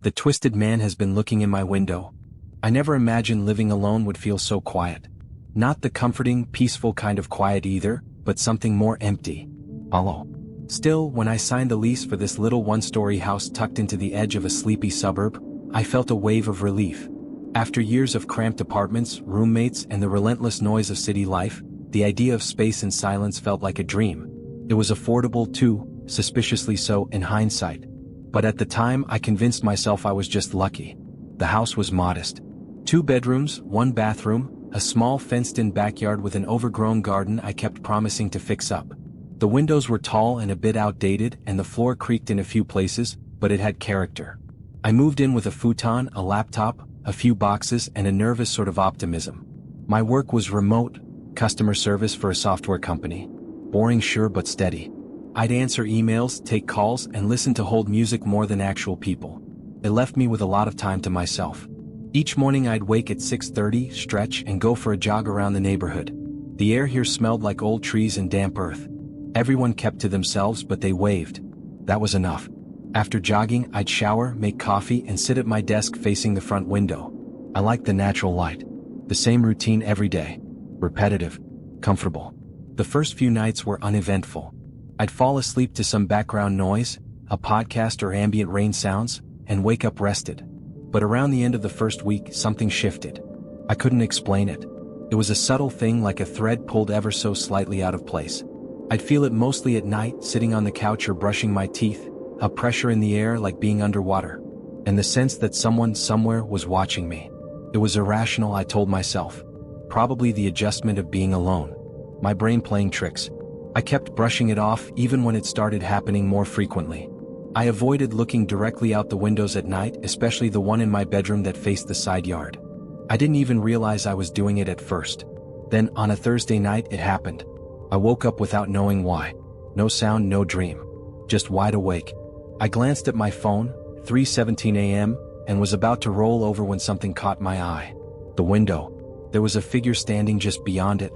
The twisted man has been looking in my window. I never imagined living alone would feel so quiet. Not the comforting, peaceful kind of quiet either, but something more empty. Hollow. Still, when I signed the lease for this little one-story house tucked into the edge of a sleepy suburb, I felt a wave of relief. After years of cramped apartments, roommates, and the relentless noise of city life, the idea of space and silence felt like a dream. It was affordable too, suspiciously so in hindsight. But at the time I convinced myself I was just lucky. The house was modest. 2 bedrooms, 1 bathroom, a small fenced-in backyard with an overgrown garden I kept promising to fix up. The windows were tall and a bit outdated and the floor creaked in a few places, but it had character. I moved in with a futon, a laptop, a few boxes, and a nervous sort of optimism. My work was remote, customer service for a software company. Boring sure but steady. I'd answer emails, take calls, and listen to hold music more than actual people. It left me with a lot of time to myself. Each morning I'd wake at 6:30, stretch, and go for a jog around the neighborhood. The air here smelled like old trees and damp earth. Everyone kept to themselves but they waved. That was enough. After jogging, I'd shower, make coffee, and sit at my desk facing the front window. I liked the natural light. The same routine every day. Repetitive. Comfortable. The first few nights were uneventful. I'd fall asleep to some background noise, a podcast or ambient rain sounds, and wake up rested. But around the end of the first week, something shifted. I couldn't explain it. It was a subtle thing, like a thread pulled ever so slightly out of place. I'd feel it mostly at night, sitting on the couch or brushing my teeth, a pressure in the air like being underwater, and the sense that someone somewhere was watching me. It was irrational, I told myself. Probably the adjustment of being alone. My brain playing tricks. I kept brushing it off even when it started happening more frequently. I avoided looking directly out the windows at night, especially the one in my bedroom that faced the side yard. I didn't even realize I was doing it at first. Then, on a Thursday night, it happened. I woke up without knowing why. No sound, no dream. Just wide awake. I glanced at my phone, 3:17 a.m., and was about to roll over when something caught my eye. The window. There was a figure standing just beyond it.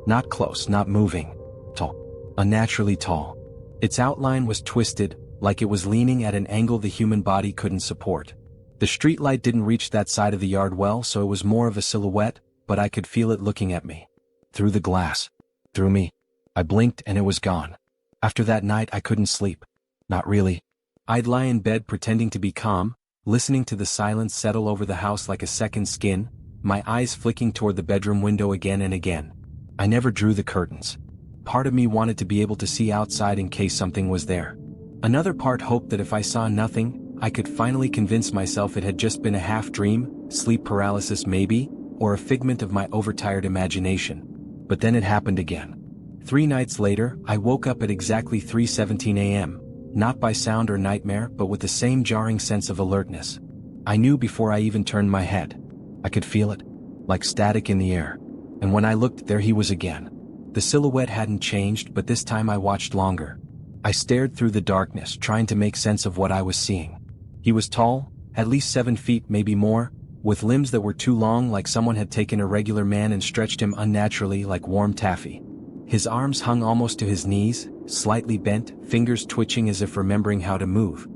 Not close, not moving. Tall. Unnaturally tall. Its outline was twisted, like it was leaning at an angle the human body couldn't support. The streetlight didn't reach that side of the yard well, so it was more of a silhouette, but I could feel it looking at me. Through the glass. Through me. I blinked and it was gone. After that night I couldn't sleep. Not really. I'd lie in bed pretending to be calm, listening to the silence settle over the house like a second skin, my eyes flicking toward the bedroom window again and again. I never drew the curtains. Part of me wanted to be able to see outside in case something was there. Another part hoped that if I saw nothing, I could finally convince myself it had just been a half-dream, sleep paralysis maybe, or a figment of my overtired imagination. But then it happened again. 3 nights later, I woke up at exactly 3:17 a.m., not by sound or nightmare, but with the same jarring sense of alertness. I knew before I even turned my head. I could feel it, like static in the air. And when I looked, there he was again. The silhouette hadn't changed, but this time I watched longer. I stared through the darkness, trying to make sense of what I was seeing. He was tall, at least 7 feet, maybe more, with limbs that were too long, like someone had taken a regular man and stretched him unnaturally like warm taffy. His arms hung almost to his knees, slightly bent, fingers twitching as if remembering how to move.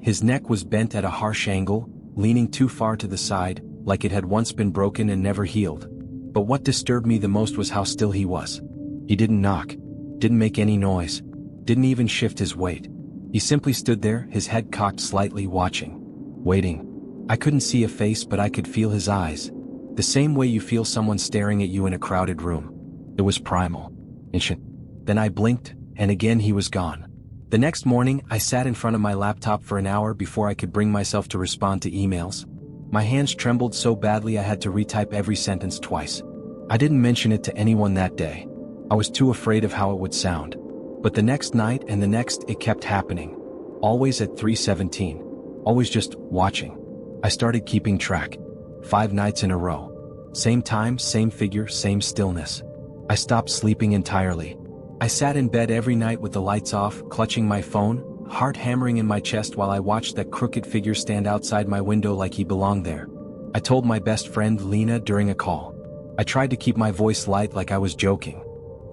His neck was bent at a harsh angle, leaning too far to the side, like it had once been broken and never healed. But what disturbed me the most was how still he was. He didn't knock, didn't make any noise, didn't even shift his weight. He simply stood there, his head cocked slightly, watching. Waiting. I couldn't see a face, but I could feel his eyes. The same way you feel someone staring at you in a crowded room. It was primal. Ancient. Then I blinked, and again he was gone. The next morning, I sat in front of my laptop for an hour before I could bring myself to respond to emails. My hands trembled so badly I had to retype every sentence twice. I didn't mention it to anyone that day. I was too afraid of how it would sound. But the next night and the next, it kept happening. Always at 3:17. Always just watching. I started keeping track. 5 nights in a row. Same time, same figure, same stillness. I stopped sleeping entirely. I sat in bed every night with the lights off, clutching my phone, heart hammering in my chest while I watched that crooked figure stand outside my window like he belonged there. I told my best friend Lena during a call. I tried to keep my voice light like I was joking.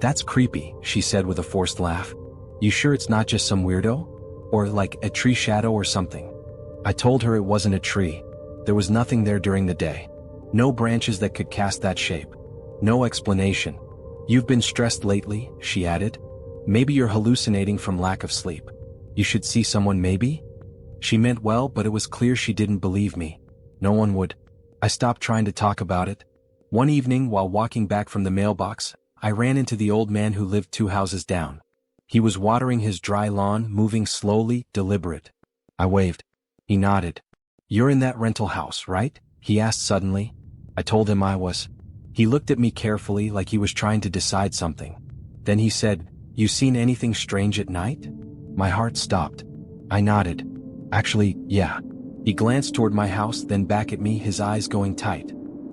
"That's creepy," she said with a forced laugh. "You sure it's not just some weirdo? Or like a tree shadow or something?" I told her it wasn't a tree. There was nothing there during the day. No branches that could cast that shape. No explanation. You've been stressed lately, she added. Maybe you're hallucinating from lack of sleep. You should see someone maybe? She meant well, but it was clear she didn't believe me. No one would. I stopped trying to talk about it. One evening, while walking back from the mailbox, I ran into the old man who lived 2 houses down. He was watering his dry lawn, moving slowly, deliberate. I waved. He nodded. "You're in that rental house, right?" he asked suddenly. I told him I was. He looked at me carefully like he was trying to decide something. Then he said, "You seen anything strange at night?" My heart stopped. I nodded. "Actually, yeah." He glanced toward my house, then back at me, his eyes going tight.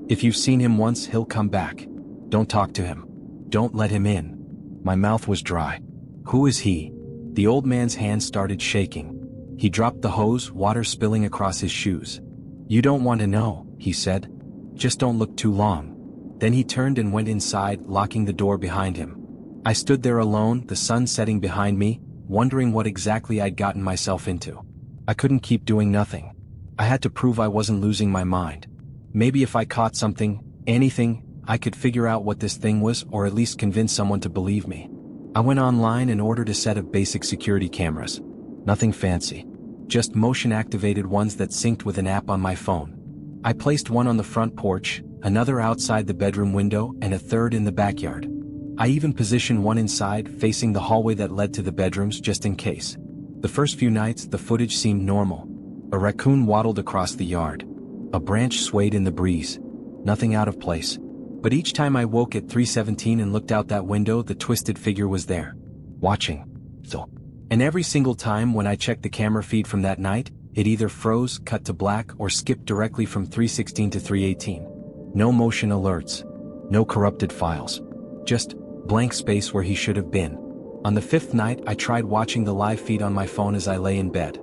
"If you've seen him once, he'll come back. Don't talk to him. Don't let him in." My mouth was dry. "Who is he?" The old man's hand started shaking. He dropped the hose, water spilling across his shoes. "You don't want to know," he said. "Just don't look too long." Then he turned and went inside, locking the door behind him. I stood there alone, the sun setting behind me, wondering what exactly I'd gotten myself into. I couldn't keep doing nothing. I had to prove I wasn't losing my mind. Maybe if I caught something, anything, I could figure out what this thing was, or at least convince someone to believe me. I went online and ordered a set of basic security cameras. Nothing fancy. Just motion-activated ones that synced with an app on my phone. I placed one on the front porch, another outside the bedroom window, and a third in the backyard. I even positioned one inside, facing the hallway that led to the bedrooms, just in case. The first few nights, the footage seemed normal. A raccoon waddled across the yard. A branch swayed in the breeze. Nothing out of place. But each time I woke at 3:17 and looked out that window, the twisted figure was there. Watching. So. And every single time when I checked the camera feed from that night, it either froze, cut to black, or skipped directly from 3:16 to 3:18. No motion alerts. No corrupted files. Just blank space where he should have been. On the 5th night, I tried watching the live feed on my phone as I lay in bed.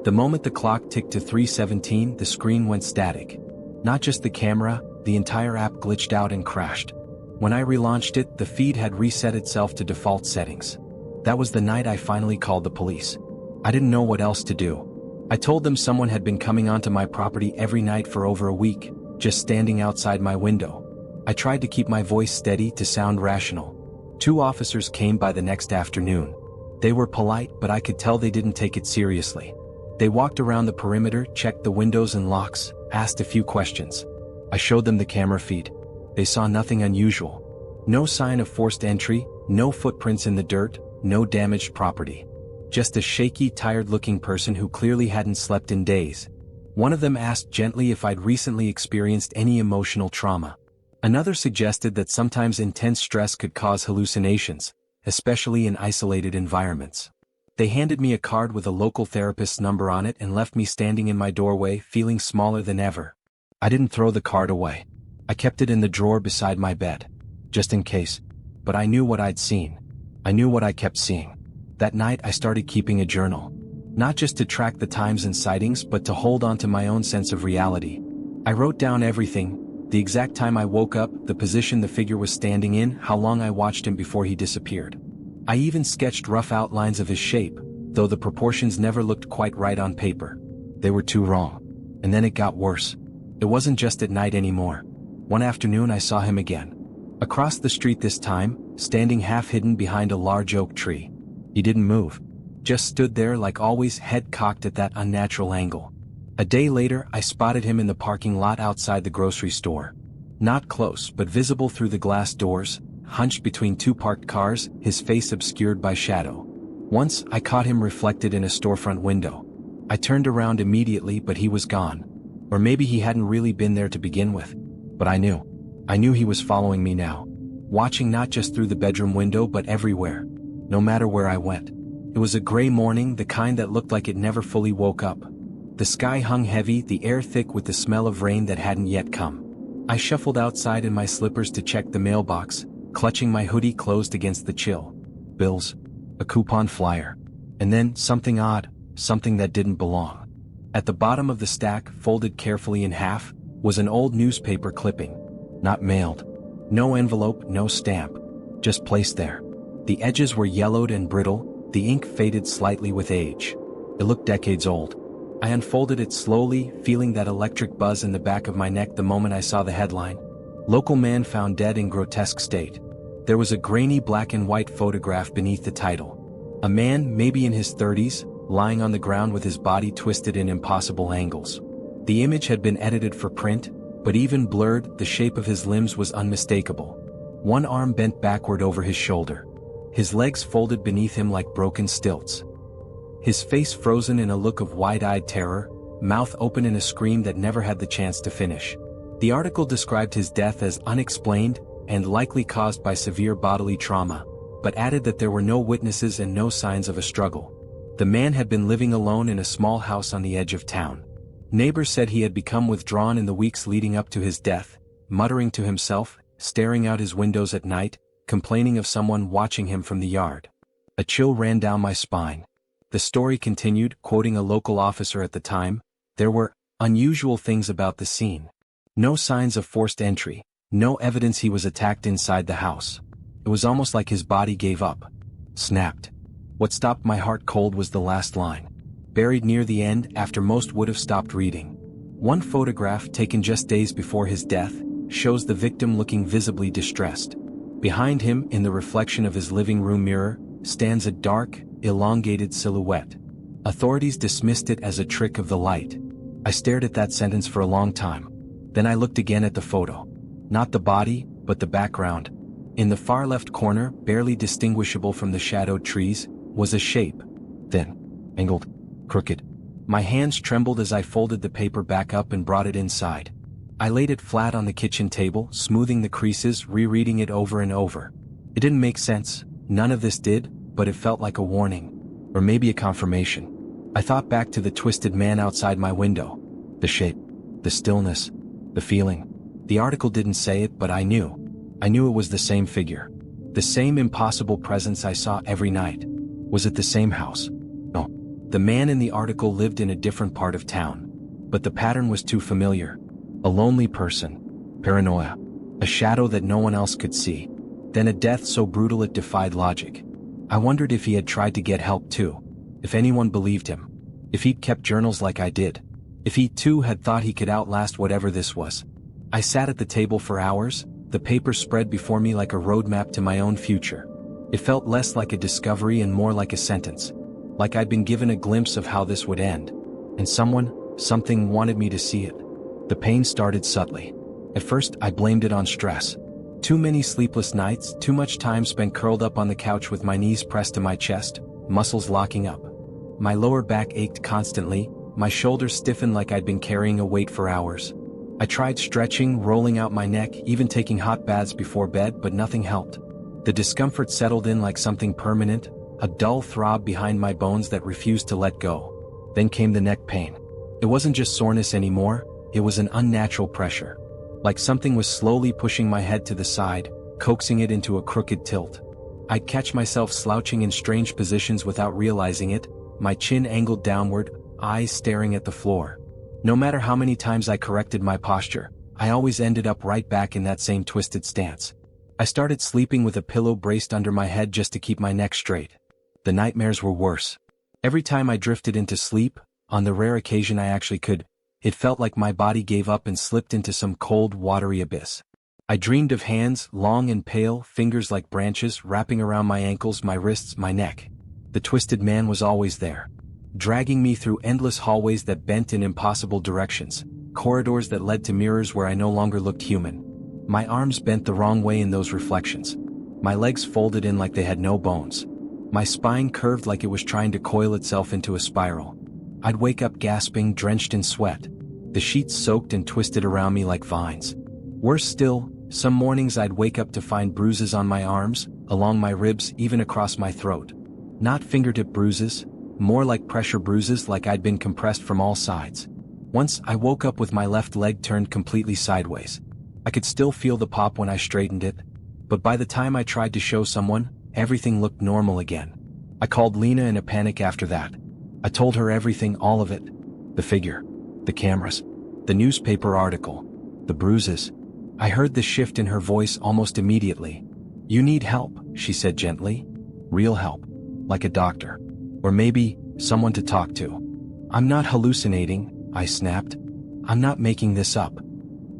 The moment the clock ticked to 3:17, the screen went static. Not just the camera, the entire app glitched out and crashed. When I relaunched it, the feed had reset itself to default settings. That was the night I finally called the police. I didn't know what else to do. I told them someone had been coming onto my property every night for over a week, just standing outside my window. I tried to keep my voice steady to sound rational. 2 officers came by the next afternoon. They were polite, but I could tell they didn't take it seriously. They walked around the perimeter, checked the windows and locks, asked a few questions. I showed them the camera feed. They saw nothing unusual. No sign of forced entry, no footprints in the dirt, no damaged property. Just a shaky, tired-looking person who clearly hadn't slept in days. One of them asked gently if I'd recently experienced any emotional trauma. Another suggested that sometimes intense stress could cause hallucinations, especially in isolated environments. They handed me a card with a local therapist's number on it and left me standing in my doorway, feeling smaller than ever. I didn't throw the card away. I kept it in the drawer beside my bed, just in case. But I knew what I'd seen. I knew what I kept seeing. That night I started keeping a journal. Not just to track the times and sightings, but to hold on to my own sense of reality. I wrote down everything: the exact time I woke up, the position the figure was standing in, how long I watched him before he disappeared. I even sketched rough outlines of his shape, though the proportions never looked quite right on paper. They were too wrong. And then it got worse. It wasn't just at night anymore. One afternoon I saw him again. Across the street this time, standing half-hidden behind a large oak tree. He didn't move. Just stood there like always, head cocked at that unnatural angle. A day later, I spotted him in the parking lot outside the grocery store. Not close, but visible through the glass doors, hunched between 2 parked cars, his face obscured by shadow. Once, I caught him reflected in a storefront window. I turned around immediately, but he was gone. Or maybe he hadn't really been there to begin with. But I knew. I knew he was following me now. Watching not just through the bedroom window but everywhere. No matter where I went. It was a gray morning, the kind that looked like it never fully woke up. The sky hung heavy, the air thick with the smell of rain that hadn't yet come. I shuffled outside in my slippers to check the mailbox, clutching my hoodie closed against the chill. Bills. A coupon flyer. And then, something odd, something that didn't belong. At the bottom of the stack, folded carefully in half, was an old newspaper clipping. Not mailed. No envelope, no stamp. Just placed there. The edges were yellowed and brittle, the ink faded slightly with age. It looked decades old. I unfolded it slowly, feeling that electric buzz in the back of my neck the moment I saw the headline. Local man found dead in grotesque state. There was a grainy black and white photograph beneath the title. A man, maybe in his 30s, lying on the ground with his body twisted in impossible angles. The image had been edited for print, but even blurred, the shape of his limbs was unmistakable. One arm bent backward over his shoulder. His legs folded beneath him like broken stilts. His face frozen in a look of wide-eyed terror, mouth open in a scream that never had the chance to finish. The article described his death as unexplained and likely caused by severe bodily trauma, but added that there were no witnesses and no signs of a struggle. The man had been living alone in a small house on the edge of town. Neighbors said he had become withdrawn in the weeks leading up to his death, muttering to himself, staring out his windows at night, complaining of someone watching him from the yard. A chill ran down my spine. The story continued, quoting a local officer at the time, "There were unusual things about the scene. No signs of forced entry, no evidence he was attacked inside the house. It was almost like his body gave up. Snapped." What stopped my heart cold was the last line. Buried near the end after most would have stopped reading. One photograph taken just days before his death shows the victim looking visibly distressed. Behind him, in the reflection of his living room mirror, stands a dark, elongated silhouette. Authorities dismissed it as a trick of the light. I stared at that sentence for a long time. Then I looked again at the photo. Not the body, but the background. In the far left corner, barely distinguishable from the shadowed trees, was a shape. Thin, angled, crooked. My hands trembled as I folded the paper back up and brought it inside. I laid it flat on the kitchen table, smoothing the creases, rereading it over and over. It didn't make sense, none of this did, but it felt like a warning. Or maybe a confirmation. I thought back to the twisted man outside my window. The shape. The stillness. The feeling. The article didn't say it, but I knew. I knew it was the same figure. The same impossible presence I saw every night. Was it the same house? No. The man in the article lived in a different part of town. But the pattern was too familiar. A lonely person. Paranoia. A shadow that no one else could see. Then a death so brutal it defied logic. I wondered if he had tried to get help too. If anyone believed him. If he'd kept journals like I did. If he too had thought he could outlast whatever this was. I sat at the table for hours, the paper spread before me like a roadmap to my own future. It felt less like a discovery and more like a sentence. Like I'd been given a glimpse of how this would end. And something wanted me to see it. The pain started subtly. At first, I blamed it on stress. Too many sleepless nights, too much time spent curled up on the couch with my knees pressed to my chest, muscles locking up. My lower back ached constantly, my shoulders stiffened like I'd been carrying a weight for hours. I tried stretching, rolling out my neck, even taking hot baths before bed, but nothing helped. The discomfort settled in like something permanent, a dull throb behind my bones that refused to let go. Then came the neck pain. It wasn't just soreness anymore, it was an unnatural pressure. Like something was slowly pushing my head to the side, coaxing it into a crooked tilt. I'd catch myself slouching in strange positions without realizing it, my chin angled downward, eyes staring at the floor. No matter how many times I corrected my posture, I always ended up right back in that same twisted stance. I started sleeping with a pillow braced under my head just to keep my neck straight. The nightmares were worse. Every time I drifted into sleep, on the rare occasion I actually could, it felt like my body gave up and slipped into some cold, watery abyss. I dreamed of hands, long and pale, fingers like branches, wrapping around my ankles, my wrists, my neck. The twisted man was always there, dragging me through endless hallways that bent in impossible directions, corridors that led to mirrors where I no longer looked human. My arms bent the wrong way in those reflections. My legs folded in like they had no bones. My spine curved like it was trying to coil itself into a spiral. I'd wake up gasping, drenched in sweat. The sheets soaked and twisted around me like vines. Worse still, some mornings I'd wake up to find bruises on my arms, along my ribs, even across my throat. Not fingertip bruises, more like pressure bruises, like I'd been compressed from all sides. Once I woke up with my left leg turned completely sideways. I could still feel the pop when I straightened it, but by the time I tried to show someone, everything looked normal again. I called Lena in a panic after that. I told her everything, all of it. The figure. The cameras. The newspaper article. The bruises. I heard the shift in her voice almost immediately. "You need help," she said gently. "Real help. Like a doctor. Or maybe, someone to talk to." I'm not hallucinating, I snapped. I'm not making this up.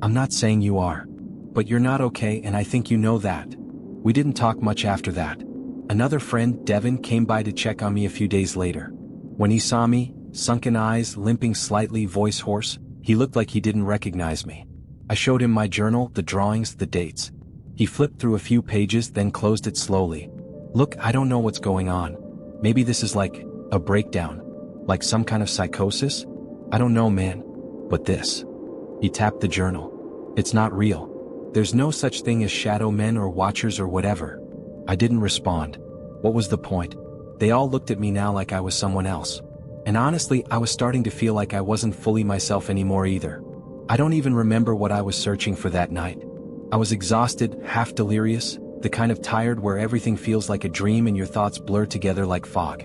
I'm not saying you are. But you're not okay, and I think you know that. We didn't talk much after that. Another friend, Devin, came by to check on me a few days later. When he saw me, sunken eyes, limping slightly, voice hoarse, he looked like he didn't recognize me. I showed him my journal, the drawings, the dates. He flipped through a few pages, then closed it slowly. Look, I don't know what's going on. Maybe this is like a breakdown. Like some kind of psychosis? I don't know, man. But this. He tapped the journal. It's not real. There's no such thing as shadow men or watchers or whatever. I didn't respond. What was the point? They all looked at me now like I was someone else. And honestly, I was starting to feel like I wasn't fully myself anymore either. I don't even remember what I was searching for that night. I was exhausted, half delirious, the kind of tired where everything feels like a dream and your thoughts blur together like fog.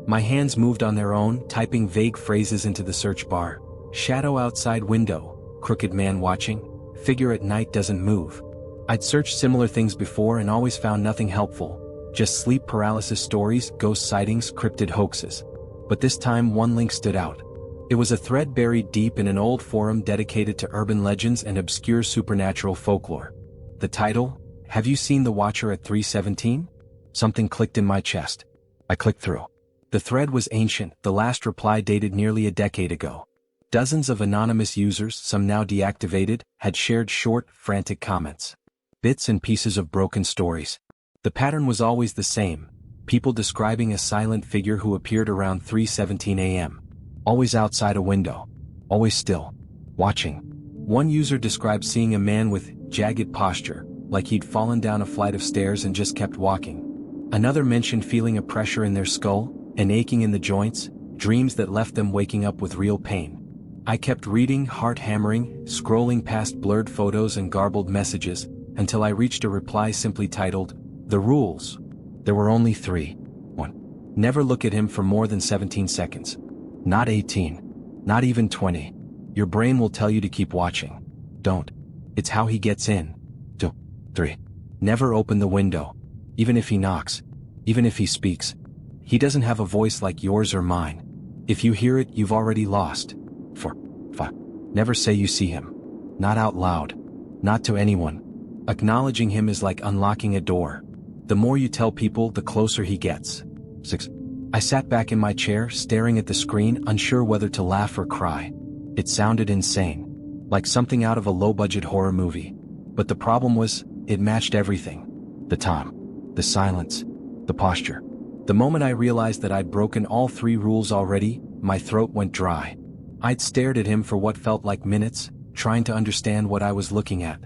My hands moved on their own, typing vague phrases into the search bar. Shadow outside window, crooked man watching, figure at night doesn't move. I'd searched similar things before and always found nothing helpful, just sleep paralysis stories, ghost sightings, cryptid hoaxes. But this time one link stood out. It was a thread buried deep in an old forum dedicated to urban legends and obscure supernatural folklore. The title, Have You Seen the Watcher at 317? Something clicked in my chest. I clicked through. The thread was ancient, the last reply dated nearly a decade ago. Dozens of anonymous users, some now deactivated, had shared short, frantic comments. Bits and pieces of broken stories. The pattern was always the same. People describing a silent figure who appeared around 3:17 a.m. Always outside a window. Always still. Watching. One user described seeing a man with jagged posture, like he'd fallen down a flight of stairs and just kept walking. Another mentioned feeling a pressure in their skull, an aching in the joints, dreams that left them waking up with real pain. I kept reading, heart hammering, scrolling past blurred photos and garbled messages, until I reached a reply simply titled, The Rules. There were only 3. 1. Never look at him for more than 17 seconds. Not 18. Not even 20. Your brain will tell you to keep watching. Don't. It's how he gets in. 2. 3. Never open the window. Even if he knocks. Even if he speaks. He doesn't have a voice like yours or mine. If you hear it, you've already lost. 4. 5. Never say you see him. Not out loud. Not to anyone. Acknowledging him is like unlocking a door. The more you tell people, the closer he gets. 6. I sat back in my chair, staring at the screen, unsure whether to laugh or cry. It sounded insane. Like something out of a low-budget horror movie. But the problem was, it matched everything. The time. The silence. The posture. The moment I realized that I'd broken all 3 rules already, my throat went dry. I'd stared at him for what felt like minutes, trying to understand what I was looking at.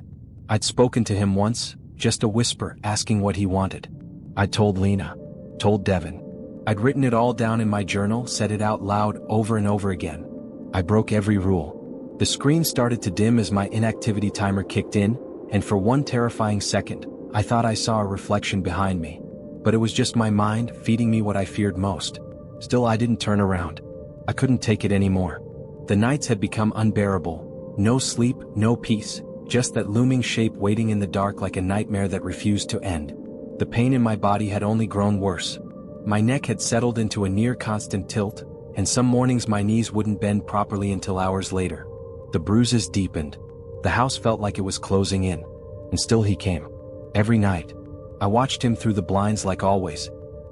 I'd spoken to him once, just a whisper, asking what he wanted. I'd told Lena. Told Devin. I'd written it all down in my journal, said it out loud over and over again. I broke every rule. The screen started to dim as my inactivity timer kicked in, and for one terrifying second, I thought I saw a reflection behind me. But it was just my mind, feeding me what I feared most. Still, I didn't turn around. I couldn't take it anymore. The nights had become unbearable. No sleep, no peace, just that looming shape waiting in the dark like a nightmare that refused to end. The pain in my body had only grown worse. My neck had settled into a near-constant tilt, and some mornings my knees wouldn't bend properly until hours later. The bruises deepened. The house felt like it was closing in. And still he came. Every night. I watched him through the blinds like always.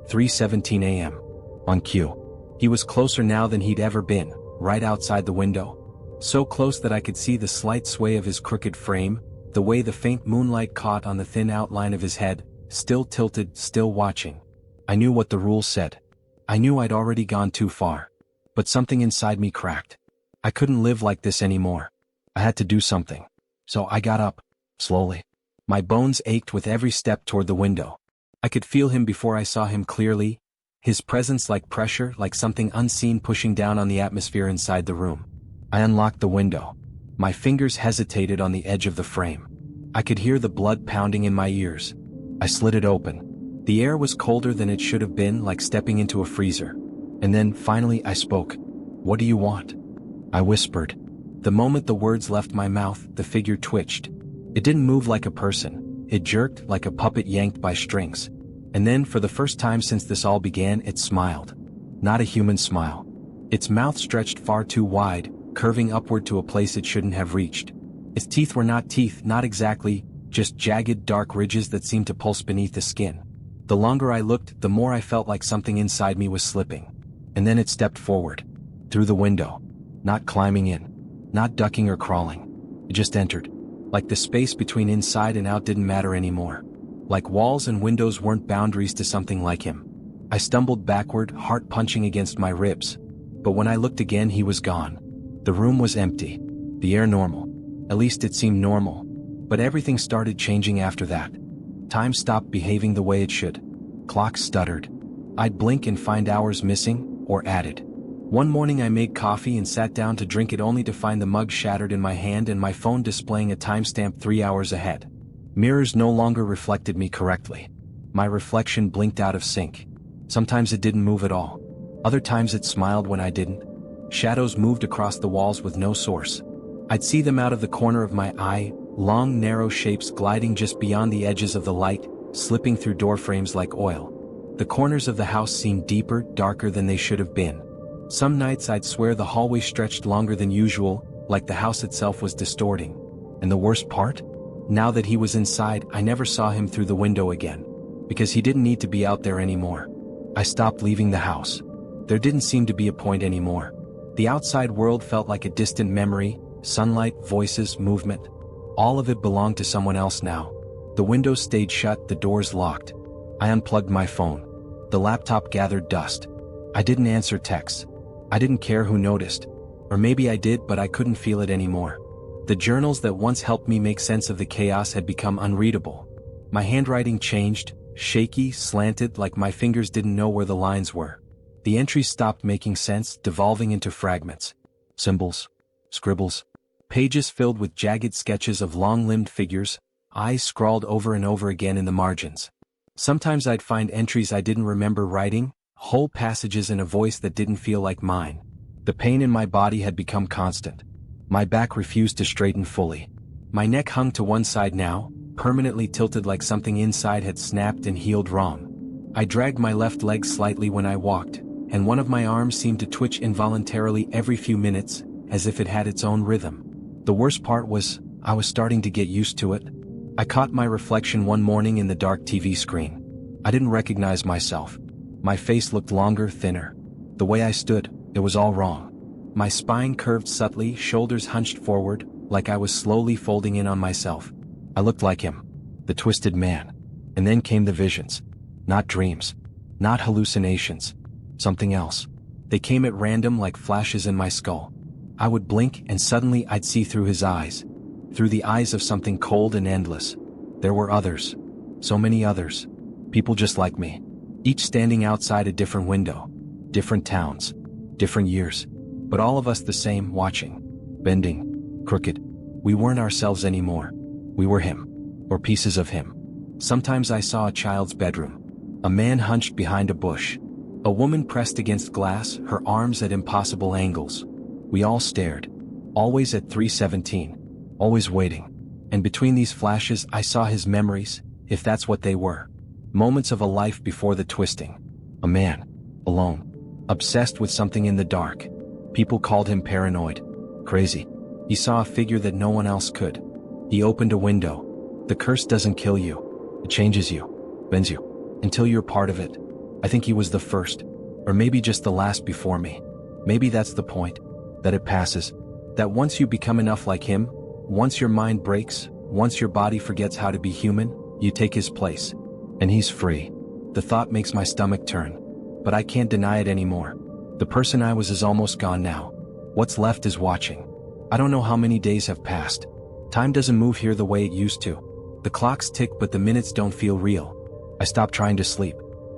3:17 a.m. On cue. He was closer now than he'd ever been, right outside the window. So close that I could see the slight sway of his crooked frame, the way the faint moonlight caught on the thin outline of his head, still tilted, still watching. I knew what the rules said. I knew I'd already gone too far. But something inside me cracked. I couldn't live like this anymore. I had to do something. So I got up. Slowly. My bones ached with every step toward the window. I could feel him before I saw him clearly. His presence like pressure, like something unseen pushing down on the atmosphere inside the room. I unlocked the window. My fingers hesitated on the edge of the frame. I could hear the blood pounding in my ears. I slid it open. The air was colder than it should have been, like stepping into a freezer. And then, finally, I spoke. "What do you want?" I whispered. The moment the words left my mouth, the figure twitched. It didn't move like a person. It jerked like a puppet yanked by strings. And then, for the first time since this all began, it smiled. Not a human smile. Its mouth stretched far too wide, curving upward to a place it shouldn't have reached. Its teeth were not teeth, not exactly, just jagged dark ridges that seemed to pulse beneath the skin. The longer I looked, the more I felt like something inside me was slipping. And then it stepped forward. Through the window. Not climbing in. Not ducking or crawling. It just entered. Like the space between inside and out didn't matter anymore. Like walls and windows weren't boundaries to something like him. I stumbled backward, heart punching against my ribs. But when I looked again, he was gone. The room was empty. The air normal. At least it seemed normal. But everything started changing after that. Time stopped behaving the way it should. Clocks stuttered. I'd blink and find hours missing, or added. One morning I made coffee and sat down to drink it only to find the mug shattered in my hand and my phone displaying a timestamp 3 hours ahead. Mirrors no longer reflected me correctly. My reflection blinked out of sync. Sometimes it didn't move at all. Other times it smiled when I didn't. Shadows moved across the walls with no source. I'd see them out of the corner of my eye, long narrow shapes gliding just beyond the edges of the light, slipping through doorframes like oil. The corners of the house seemed deeper, darker than they should have been. Some nights I'd swear the hallway stretched longer than usual, like the house itself was distorting. And the worst part? Now that he was inside, I never saw him through the window again. Because he didn't need to be out there anymore. I stopped leaving the house. There didn't seem to be a point anymore. The outside world felt like a distant memory, sunlight, voices, movement. All of it belonged to someone else now. The windows stayed shut, the doors locked. I unplugged my phone. The laptop gathered dust. I didn't answer texts. I didn't care who noticed. Or maybe I did, but I couldn't feel it anymore. The journals that once helped me make sense of the chaos had become unreadable. My handwriting changed, shaky, slanted, like my fingers didn't know where the lines were. The entries stopped making sense, devolving into fragments. Symbols. Scribbles. Pages filled with jagged sketches of long-limbed figures, eyes scrawled over and over again in the margins. Sometimes I'd find entries I didn't remember writing, whole passages in a voice that didn't feel like mine. The pain in my body had become constant. My back refused to straighten fully. My neck hung to one side now, permanently tilted like something inside had snapped and healed wrong. I dragged my left leg slightly when I walked, and one of my arms seemed to twitch involuntarily every few minutes, as if it had its own rhythm. The worst part was, I was starting to get used to it. I caught my reflection one morning in the dark TV screen. I didn't recognize myself. My face looked longer, thinner. The way I stood, it was all wrong. My spine curved subtly, shoulders hunched forward, like I was slowly folding in on myself. I looked like him, the twisted man. And then came the visions. Not dreams. Not hallucinations. Something else. They came at random like flashes in my skull. I would blink and suddenly I'd see through his eyes. Through the eyes of something cold and endless. There were others. So many others. People just like me. Each standing outside a different window. Different towns. Different years. But all of us the same, watching. Bending. Crooked. We weren't ourselves anymore. We were him. Or pieces of him. Sometimes I saw a child's bedroom. A man hunched behind a bush. A woman pressed against glass, her arms at impossible angles. We all stared. Always at 3:17. Always waiting. And between these flashes I saw his memories, if that's what they were. Moments of a life before the twisting. A man. Alone. Obsessed with something in the dark. People called him paranoid. Crazy. He saw a figure that no one else could. He opened a window. The curse doesn't kill you. It changes you. Bends you. Until you're part of it. I think he was the first. Or maybe just the last before me. Maybe that's the point. That it passes. That once you become enough like him, once your mind breaks, once your body forgets how to be human, you take his place. And he's free. The thought makes my stomach turn. But I can't deny it anymore. The person I was is almost gone now. What's left is watching. I don't know how many days have passed. Time doesn't move here the way it used to. The clocks tick but the minutes don't feel real. I stopped trying to sleep.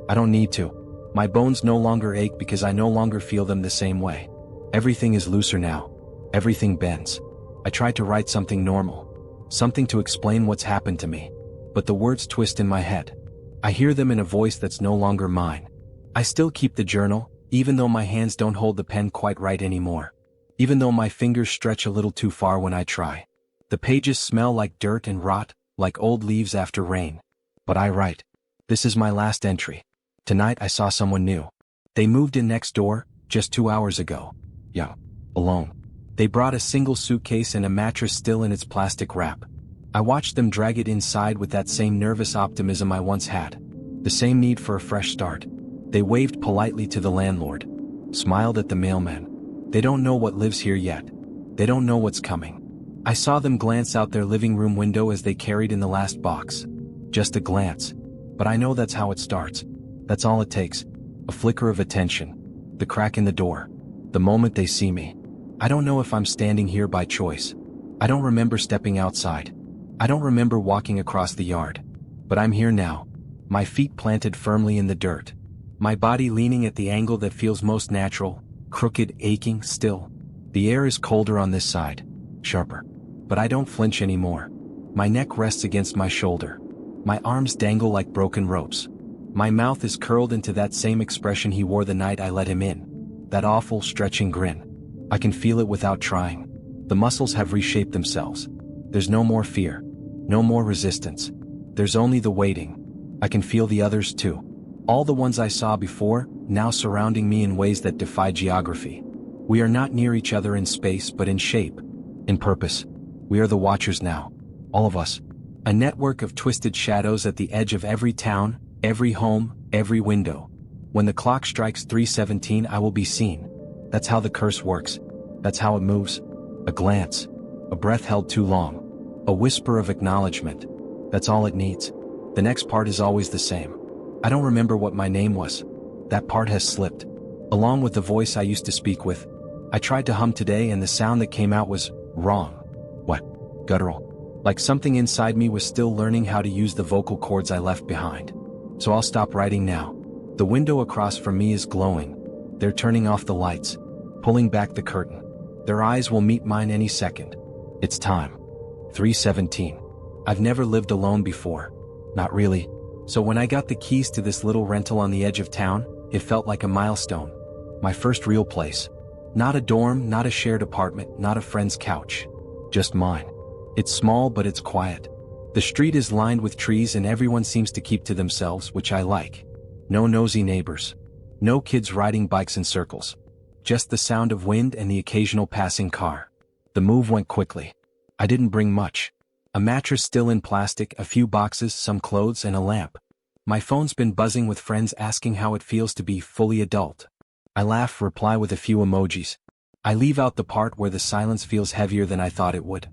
I don't need to. My bones no longer ache because I no longer feel them the same way. Everything is looser now. Everything bends. I tried to write something normal. Something to explain what's happened to me. But the words twist in my head. I hear them in a voice that's no longer mine. I still keep the journal, even though my hands don't hold the pen quite right anymore. Even though my fingers stretch a little too far when I try. The pages smell like dirt and rot, like old leaves after rain. But I write. This is my last entry. Tonight I saw someone new. They moved in next door, Just 2 hours ago. Yeah. Alone. They brought a single suitcase and a mattress still in its plastic wrap. I watched them drag it inside with that same nervous optimism I once had. The same need for a fresh start. They waved politely to the landlord. Smiled at the mailman. They don't know what lives here yet. They don't know what's coming. I saw them glance out their living room window as they carried in the last box. Just a glance. But I know that's how it starts. That's all it takes. A flicker of attention. The crack in the door. The moment they see me. I don't know if I'm standing here by choice. I don't remember stepping outside. I don't remember walking across the yard. But I'm here now. My feet planted firmly in the dirt. My body leaning at the angle that feels most natural, crooked, aching, still. The air is colder on this side. Sharper. But I don't flinch anymore. My neck rests against my shoulder. My arms dangle like broken ropes. My mouth is curled into that same expression he wore the night I let him in. That awful, stretching grin. I can feel it without trying. The muscles have reshaped themselves. There's no more fear. No more resistance. There's only the waiting. I can feel the others too. All the ones I saw before, now surrounding me in ways that defy geography. We are not near each other in space but in shape. In purpose. We are the watchers now. All of us. A network of twisted shadows at the edge of every town, every home, every window. When the clock strikes 3:17 I will be seen. That's how the curse works. That's how it moves. A glance. A breath held too long. A whisper of acknowledgement. That's all it needs. The next part is always the same. I don't remember what my name was. That part has slipped. Along with the voice I used to speak with. I tried to hum today and the sound that came out was wrong. What? Guttural. Like something inside me was still learning how to use the vocal cords I left behind. So I'll stop writing now. The window across from me is glowing. They're turning off the lights. Pulling back the curtain. Their eyes will meet mine any second. It's time. 3:17. I've never lived alone before. Not really. So when I got the keys to this little rental on the edge of town, it felt like a milestone. My first real place. Not a dorm, not a shared apartment, not a friend's couch. Just mine. It's small but it's quiet. The street is lined with trees and everyone seems to keep to themselves, which I like. No nosy neighbors. No kids riding bikes in circles. Just the sound of wind and the occasional passing car. The move went quickly. I didn't bring much. A mattress still in plastic, a few boxes, some clothes, and a lamp. My phone's been buzzing with friends asking how it feels to be fully adult. I laugh, reply with a few emojis. I leave out the part where the silence feels heavier than I thought it would.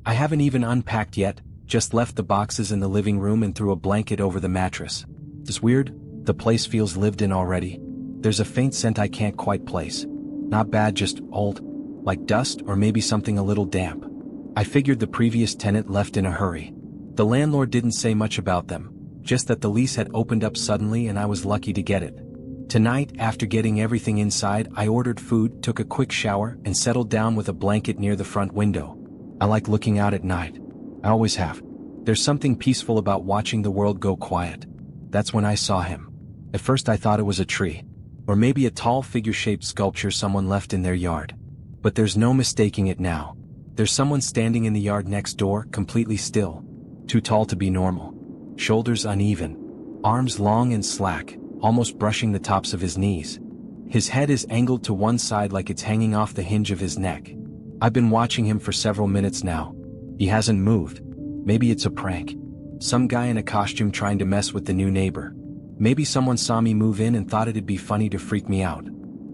I haven't even unpacked yet, just left the boxes in the living room and threw a blanket over the mattress. It's weird, the place feels lived in already. There's a faint scent I can't quite place. Not bad, just old. Like dust or maybe something a little damp. I figured the previous tenant left in a hurry. The landlord didn't say much about them, just that the lease had opened up suddenly and I was lucky to get it. Tonight, after getting everything inside, I ordered food, took a quick shower, and settled down with a blanket near the front window. I like looking out at night. I always have. There's something peaceful about watching the world go quiet. That's when I saw him. At first I thought it was a tree. Or maybe a tall figure-shaped sculpture someone left in their yard. But there's no mistaking it now. There's someone standing in the yard next door, completely still. Too tall to be normal. Shoulders uneven. Arms long and slack, almost brushing the tops of his knees. His head is angled to one side like it's hanging off the hinge of his neck. I've been watching him for several minutes now. He hasn't moved. Maybe it's a prank. Some guy in a costume trying to mess with the new neighbor. Maybe someone saw me move in and thought it'd be funny to freak me out.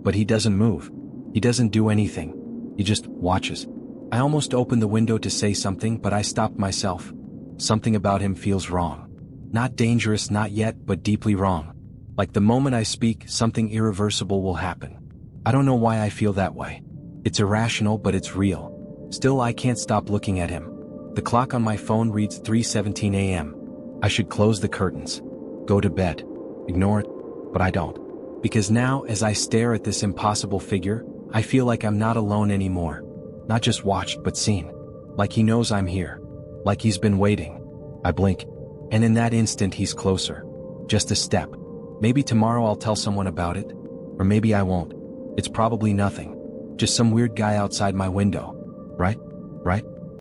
But he doesn't move. He doesn't do anything. He just watches. I almost opened the window to say something, but I stopped myself. Something about him feels wrong. Not dangerous, not yet, but deeply wrong. Like the moment I speak, something irreversible will happen. I don't know why I feel that way. It's irrational, but it's real. Still, I can't stop looking at him. The clock on my phone reads 3:17 a.m. I should close the curtains. Go to bed. Ignore it. But I don't. Because now, as I stare at this impossible figure, I feel like I'm not alone anymore. Not just watched, but seen. Like he knows I'm here. Like he's been waiting. I blink. And in that instant he's closer. Just a step. Maybe tomorrow I'll tell someone about it. Or maybe I won't. It's probably nothing. Just some weird guy outside my window. Right? Right?